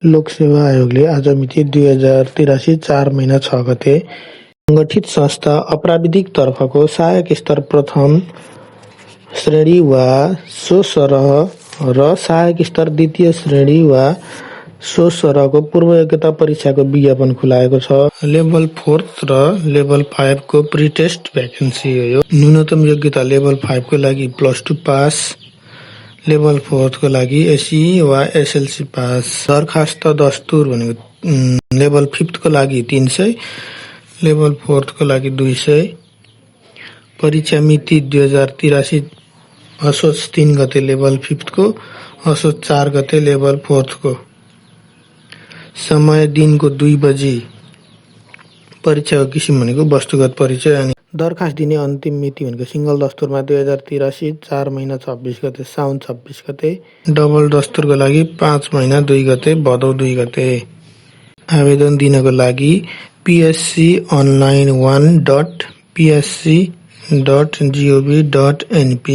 लोकसेवा आयोगले आज मिति 2083 4 महिना 6 गते सङ्गठित संस्था अप्राविधिक तर्फको सहायक स्तर प्रथम श्रेणी वा सो सरह र सहायक स्तर द्वितीय श्रेणी वा सो सरहको पूर्व योग्यता परीक्षाको विज्ञापन खुलाएको छ। लेभल 4 र लेभल 5 को प्री टेस्ट भ्याकेन्सी हो यो। न्यूनतम योग्यता लेभल 5 को लागि +2 पास, लेभल 4 को लागि एसई वा एसएलसी पास। दरखास्त दस्तुर भनेको लेभल 5 को लागि 300, लेभल 4 को लागि 200। परीक्षा मिति 2083 असोज 3 गते लेभल 5 को, असोज 4 गते लेभल 4 को। समय दिनको 2 बजी। परीक्षाको किसिम भनेको वस्तुगत परिचय। अनि दरखास्त दिने अन्तिम मिति भनेको सिंगल दस्तुरमा 2083 4 महिना 26 गते साउन 26 गते, डबल दस्तुरको लागि 5 महिना 2 गते भदौ 2 गते। आवेदन दिनको लागि psc.online.psc.gov.np।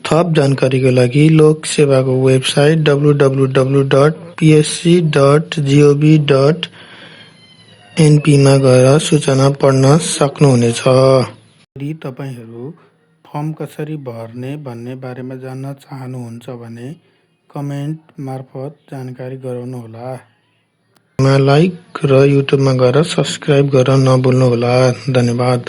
थप जानकारीको लागि लोकसेवाको वेबसाइट www.psc.gov.np मा गएर सूचना पढ्न सक्नुहुनेछ। यदि तपाईहरू फर्म कसरी भर्ने भन्ने बारेमा जान्न चाहनुहुन्छ भने कमेन्ट मार्फत जानकारी गराउनुहोला। लाइक र युट्युबमा गएर सब्स्क्राइब गर्न नभुल्नुहोला। धन्यवाद।